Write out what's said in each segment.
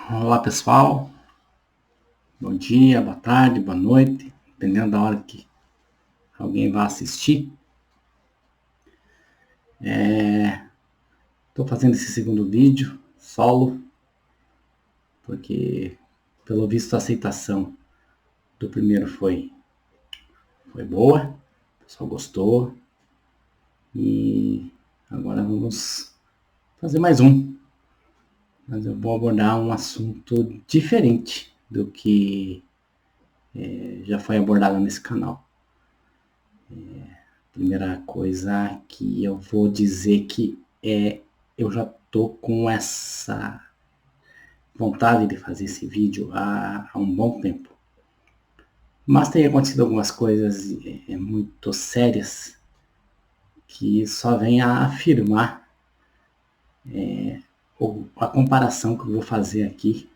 Olá pessoal, bom dia, boa tarde, boa noite, dependendo da hora que alguém vai assistir. Estou fazendo esse segundo vídeo solo, porque pelo visto a aceitação do primeiro foi boa, o pessoal gostou, e agora vamos fazer mais um. Mas eu vou abordar um assunto diferente do que já foi abordado nesse canal. Primeira coisa que eu vou dizer que eu já tô com essa vontade de fazer esse vídeo há um bom tempo. Mas tem acontecido algumas coisas muito sérias que só vem a afirmar a comparação que eu vou fazer aqui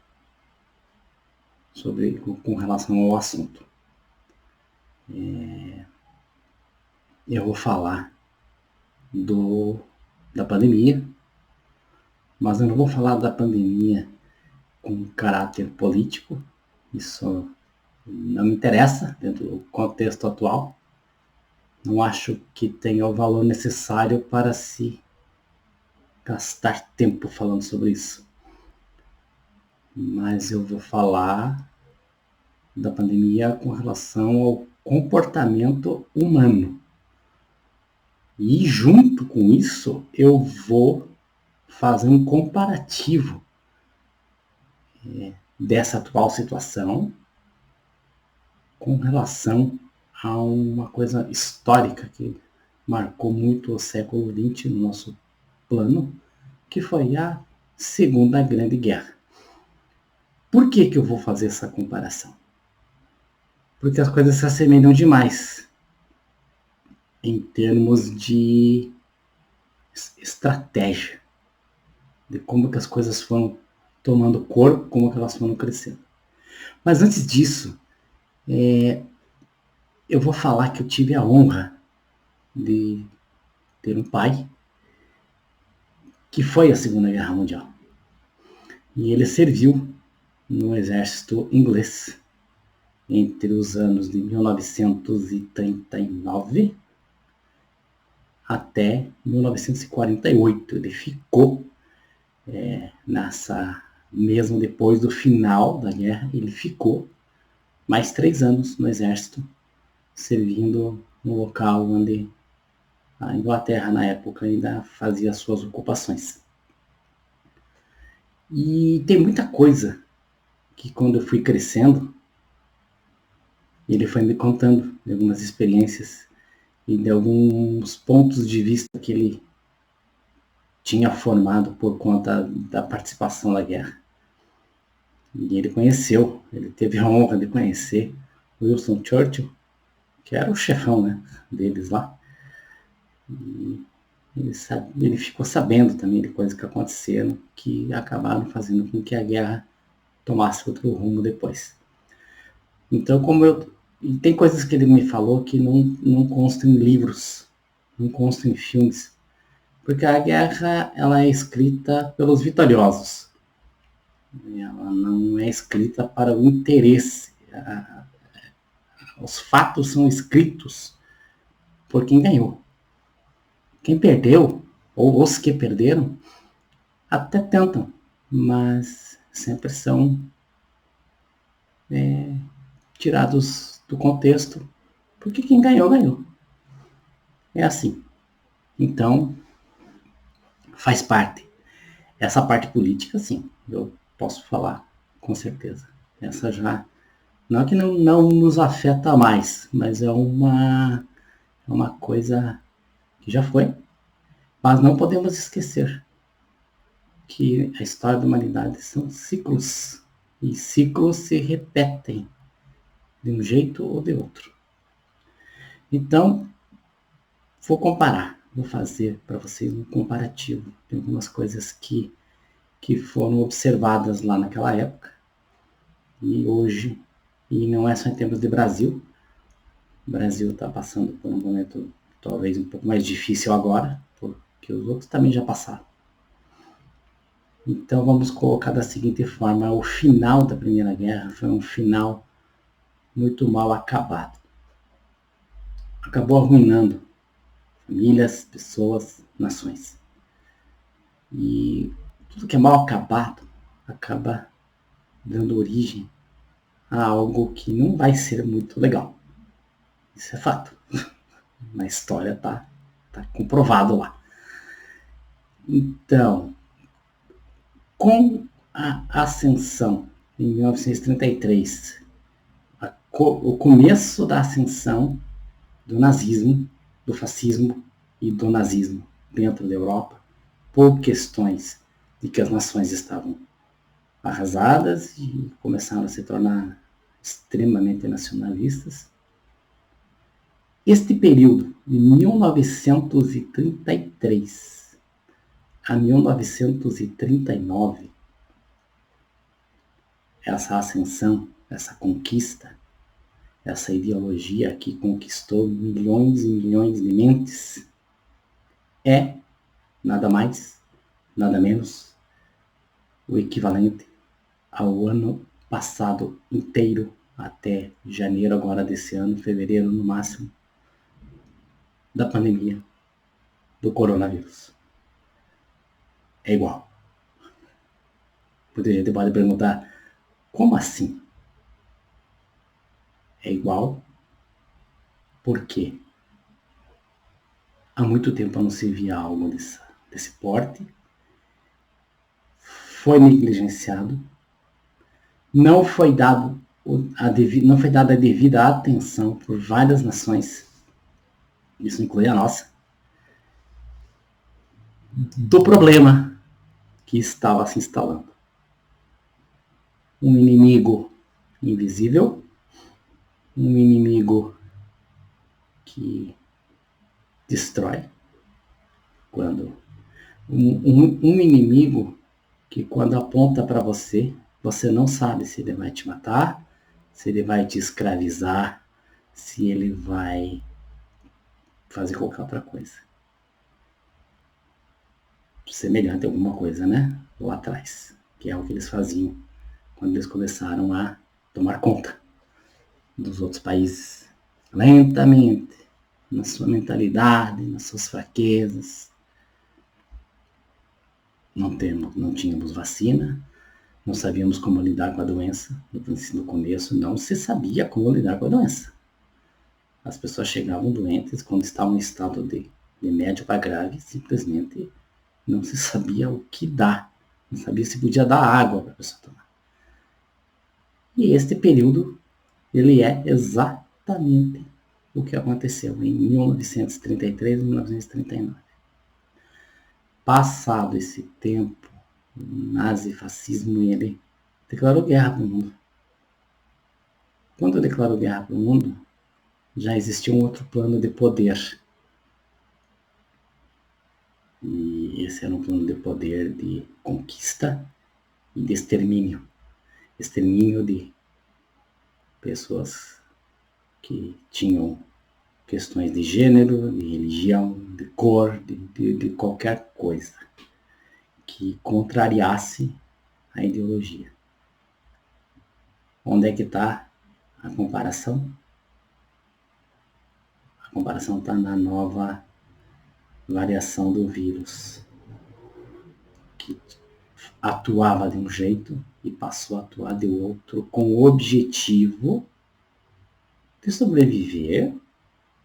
com relação ao assunto. Eu vou falar da pandemia, mas eu não vou falar da pandemia com caráter político, isso não me interessa dentro do contexto atual. Não acho que tenha o valor necessário para se gastar tempo falando sobre isso. Mas eu vou falar da pandemia com relação ao comportamento humano. E junto com isso, eu vou fazer um comparativo dessa atual situação com relação a uma coisa histórica que marcou muito o século XX no nosso plano, que foi a Segunda Grande Guerra. Por que eu vou fazer essa comparação? Porque as coisas se assemelham demais em termos de estratégia, de como que as coisas foram tomando corpo, como que elas foram crescendo. Mas antes disso, eu vou falar que eu tive a honra de ter um pai que foi a Segunda Guerra Mundial. E ele serviu no exército inglês entre os anos de 1939 até 1948. Ele ficou mesmo depois do final da guerra, ele ficou mais 3 anos no exército, servindo no local onde a Inglaterra, na época, ainda fazia suas ocupações. E tem muita coisa que, quando eu fui crescendo, ele foi me contando de algumas experiências e de alguns pontos de vista que ele tinha formado por conta da participação na guerra. E ele teve a honra de conhecer Winston Churchill, que era o chefão, né, deles lá. E ele ficou sabendo também de coisas que aconteceram que acabaram fazendo com que a guerra tomasse outro rumo depois. Então, e tem coisas que ele me falou que não constam em livros, não constam em filmes, porque a guerra ela é escrita pelos vitoriosos, ela não é escrita para o interesse. Os fatos são escritos por quem ganhou. Quem perdeu, ou os que perderam, até tentam, mas sempre são tirados do contexto, porque quem ganhou, ganhou. É assim. Então, faz parte. Essa parte política, sim, eu posso falar, com certeza. Essa já, não é que não nos afeta mais, mas é uma coisa que já foi. Mas não podemos esquecer que a história da humanidade são ciclos, e ciclos se repetem de um jeito ou de outro. Então, vou fazer para vocês um comparativo de algumas coisas que foram observadas lá naquela época e hoje, e não é só em termos de Brasil. O Brasil está passando por um momento talvez um pouco mais difícil agora, porque os outros também já passaram. Então vamos colocar da seguinte forma: o final da Primeira Guerra foi um final muito mal acabado. Acabou arruinando famílias, pessoas, nações. E tudo que é mal acabado acaba dando origem a algo que não vai ser muito legal. Isso é fato. Na história tá comprovado lá. Então, com a ascensão em 1933, o começo da ascensão do nazismo, do fascismo e do nazismo dentro da Europa, por questões de que as nações estavam arrasadas e começaram a se tornar extremamente nacionalistas. Este período, de 1933 a 1939, essa ascensão, essa conquista, essa ideologia que conquistou milhões e milhões de mentes, é nada mais, nada menos, o equivalente ao ano passado inteiro, até janeiro agora desse ano, fevereiro no máximo, da pandemia do coronavírus. É igual. Muita gente pode perguntar, como assim? É igual? Por quê? Há muito tempo não se via algo desse porte. Foi negligenciado. Não foi dada a devida atenção por várias nações. Isso inclui a nossa. Do problema que estava se instalando. Um inimigo invisível, um inimigo que destrói, quando um inimigo que quando aponta para você, você não sabe se ele vai te matar, se ele vai te escravizar, se ele vai fazer qualquer outra coisa. Semelhante a alguma coisa, né? Lá atrás, que é o que eles faziam quando eles começaram a tomar conta dos outros países, lentamente, na sua mentalidade, nas suas fraquezas. Não tínhamos vacina, não sabíamos como lidar com a doença. No começo não se sabia como lidar com a doença. As pessoas chegavam doentes quando estavam em estado de médio para grave, simplesmente não se sabia o que dar. Não sabia se podia dar água para a pessoa tomar. E este período, ele é exatamente o que aconteceu em 1933 e 1939. Passado esse tempo, o nazifascismo, ele declarou guerra para o mundo. Quando declarou guerra para o mundo, já existia um outro plano de poder. E esse era um plano de poder de conquista e de extermínio. Extermínio de pessoas que tinham questões de gênero, de religião, de cor, de qualquer coisa que contrariasse a ideologia. Onde é que está a comparação? A comparação está na nova variação do vírus, que atuava de um jeito e passou a atuar de outro, com o objetivo de sobreviver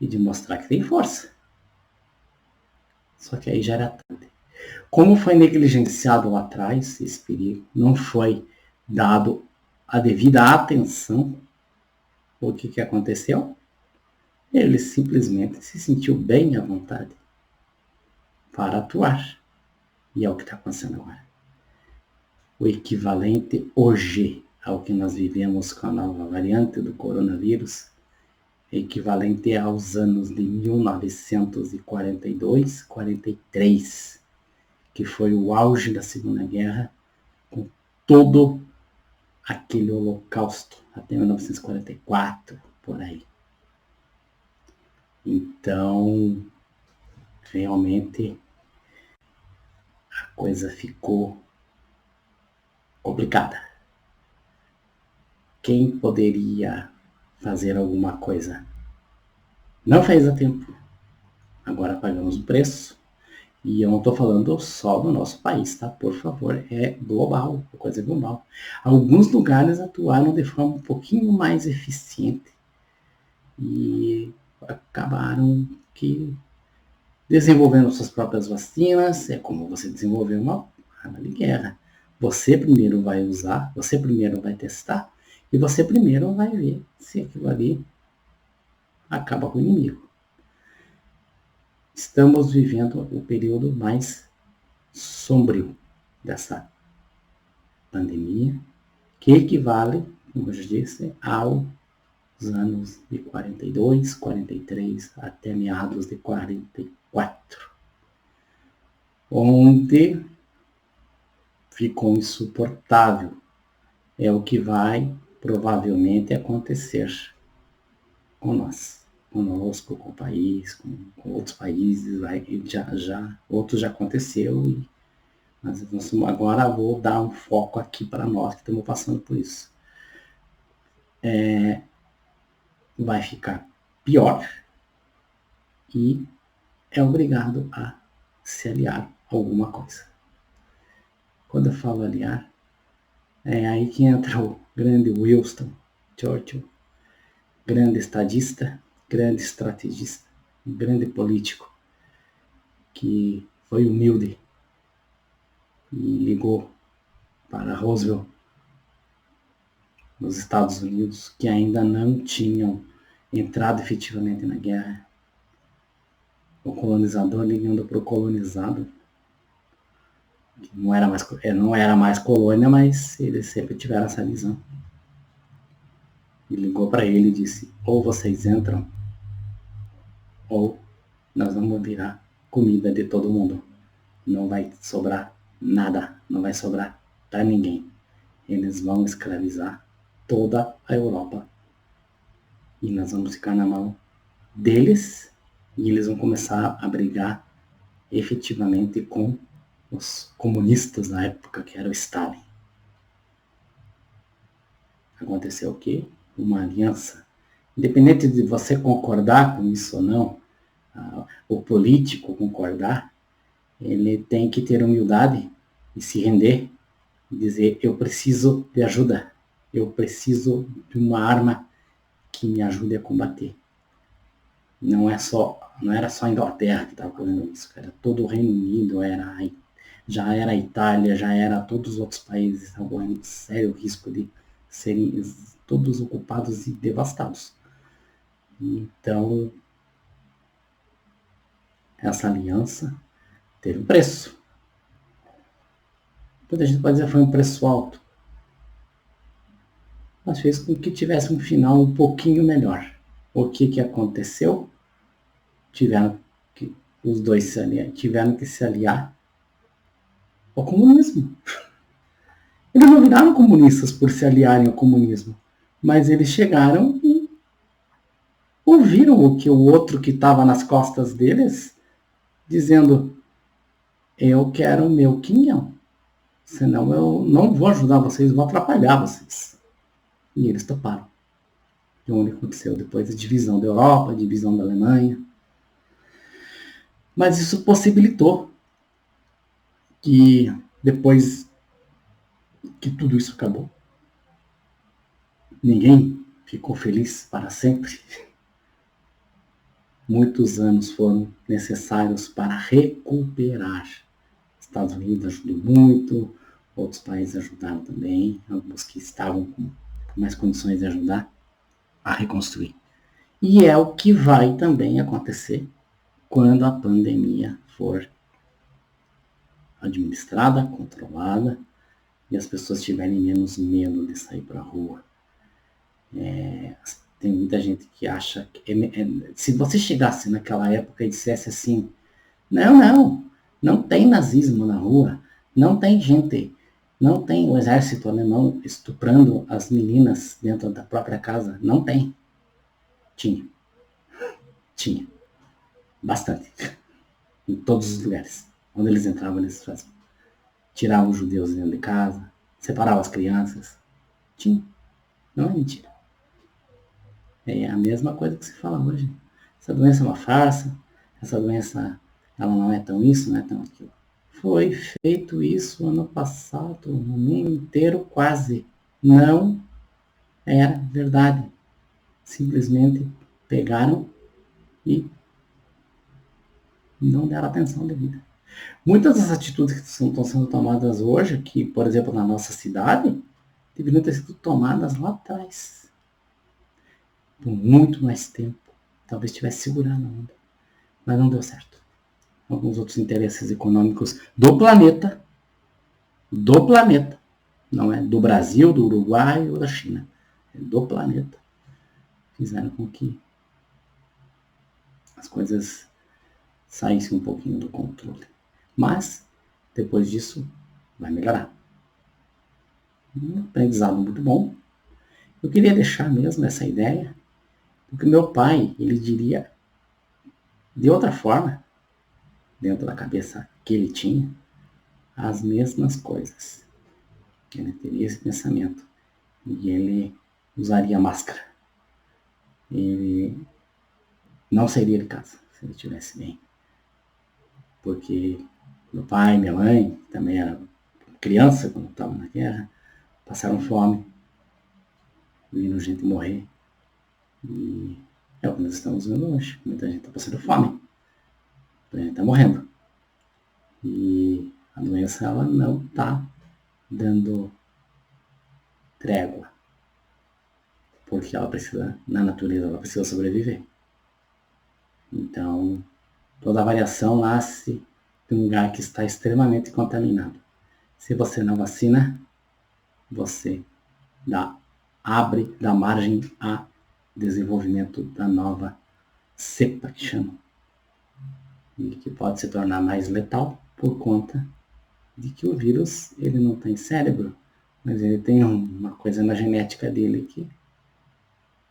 e de mostrar que tem força. Só que aí já era tarde. Como foi negligenciado lá atrás esse perigo, não foi dado a devida atenção, o que aconteceu? Ele simplesmente se sentiu bem à vontade para atuar. E é o que está acontecendo agora. O equivalente hoje ao que nós vivemos com a nova variante do coronavírus é equivalente aos anos de 1942, 43, que foi o auge da Segunda Guerra, com todo aquele holocausto, até 1944, por aí. Então, realmente, a coisa ficou complicada. Quem poderia fazer alguma coisa não fez a tempo. Agora pagamos o preço. E eu não estou falando só do nosso país, tá? Por favor, é global, a coisa é global. Alguns lugares atuaram de forma um pouquinho mais eficiente e acabaram que desenvolvendo suas próprias vacinas. É como você desenvolver uma arma de guerra. Você primeiro vai usar, você primeiro vai testar e você primeiro vai ver se aquilo ali acaba com o inimigo. Estamos vivendo o período mais sombrio dessa pandemia, que equivale, como eu já disse, aos anos de 42, 43 até meados de 44, onde ficou insuportável. É o que vai provavelmente acontecer com nós, conosco, com o país, com outros países. Outros já aconteceu e mas agora vou dar um foco aqui para nós que estamos passando por isso. Vai ficar pior e é obrigado a se aliar a alguma coisa. Quando eu falo aliar, é aí que entra o grande Winston Churchill, grande estadista, grande estrategista, um grande político, que foi humilde e ligou para Roosevelt, nos Estados Unidos, que ainda não tinham entrado efetivamente na guerra. O colonizador ligando para o colonizado, que não era mais colônia, mas eles sempre tiveram essa visão. E ligou para ele e disse: ou vocês entram, ou nós vamos virar comida de todo mundo. Não vai sobrar nada, não vai sobrar para ninguém. Eles vão escravizar toda a Europa. E nós vamos ficar na mão deles e eles vão começar a brigar efetivamente com os comunistas na época, que era o Stalin. Aconteceu o quê? Uma aliança. Independente de você concordar com isso ou não, o político concordar, ele tem que ter humildade e se render e dizer: eu preciso de ajuda, eu preciso de uma arma que me ajude a combater. Não era só a Inglaterra que estava fazendo isso, era todo o Reino Unido, já era a Itália, já era todos os outros países, estavam correndo sério risco de serem todos ocupados e devastados. Então, essa aliança teve um preço. Muita gente pode dizer que foi um preço alto, mas fez com que tivesse um final um pouquinho melhor. O que aconteceu? Os dois tiveram que se aliar ao comunismo. Eles não viraram comunistas por se aliarem ao comunismo, mas eles chegaram e ouviram o que o outro que estava nas costas deles dizendo: eu quero o meu quinhão, senão eu não vou ajudar vocês, vou atrapalhar vocês. E eles toparam. E onde aconteceu depois a divisão da Europa, a divisão da Alemanha. Mas isso possibilitou que depois que tudo isso acabou, ninguém ficou feliz para sempre. Muitos anos foram necessários para recuperar. Estados Unidos ajudou muito, outros países ajudaram também, alguns que estavam com mais condições de ajudar a reconstruir. E é o que vai também acontecer quando a pandemia for administrada, controlada, e as pessoas tiverem menos medo de sair para a rua. Tem muita gente que acha que se você chegasse naquela época e dissesse assim: não tem nazismo na rua, não tem gente, não tem o exército alemão estuprando as meninas dentro da própria casa, não tem. Tinha, bastante, em todos os lugares onde eles entravam, eles tiravam os judeus dentro de casa, separava as crianças. Tinha. Não é mentira. É a mesma coisa que se fala hoje. Essa doença é uma farsa, essa doença ela não é tão isso, não é tão aquilo. Foi feito isso ano passado, no mundo inteiro quase. Não era verdade. Simplesmente pegaram e não deram atenção devida. Muitas das atitudes que estão sendo tomadas hoje, aqui, por exemplo, na nossa cidade, deveriam ter sido tomadas lá atrás. Por muito mais tempo. Talvez estivesse segurando a onda. Mas não deu certo. Alguns outros interesses econômicos do planeta, não é do Brasil, do Uruguai ou da China, é do planeta, fizeram com que as coisas saíssem um pouquinho do controle. Mas, depois disso, vai melhorar. Um aprendizado muito bom. Eu queria deixar mesmo essa ideia, porque meu pai, ele diria de outra forma, dentro da cabeça que ele tinha, as mesmas coisas. Ele teria esse pensamento. E ele usaria máscara. Ele não sairia de casa se ele estivesse bem. Porque meu pai, minha mãe, também era criança quando estavam na guerra, passaram fome, viram gente morrer. E é o que nós estamos vendo hoje. Muita gente está passando fome. Muita gente está morrendo. E a doença ela não está dando trégua. Porque ela precisa, na natureza, ela precisa sobreviver. Então, toda variação nasce de um lugar que está extremamente contaminado. Se você não vacina, você dá margem a desenvolvimento da nova cepa que chamam. E que pode se tornar mais letal por conta de que o vírus ele não tem cérebro, mas ele tem uma coisa na genética dele que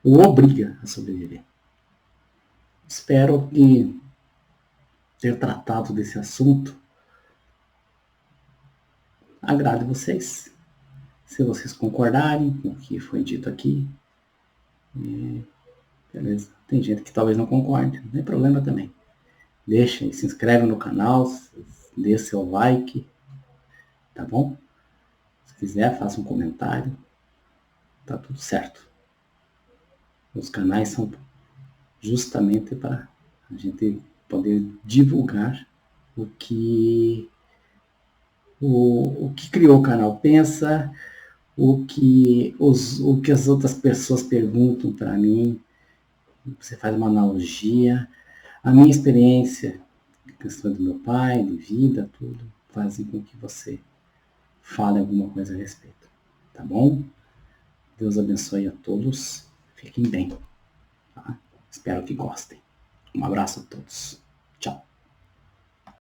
o obriga a sobreviver. Espero que ter tratado desse assunto agrade vocês. Se vocês concordarem com o que foi dito aqui, beleza. Tem gente que talvez não concorde, não tem problema também. Deixa, se inscreve no canal, dê seu like, tá bom? Se quiser, faça um comentário, tá tudo certo. Os canais são justamente para a gente poder divulgar o que criou o canal pensa, o que as outras pessoas perguntam para mim. Você faz uma analogia. A minha experiência, a questão do meu pai, de vida, tudo, fazem com que você fale alguma coisa a respeito. Tá bom? Deus abençoe a todos. Fiquem bem. Tá? Espero que gostem. Um abraço a todos. Tchau.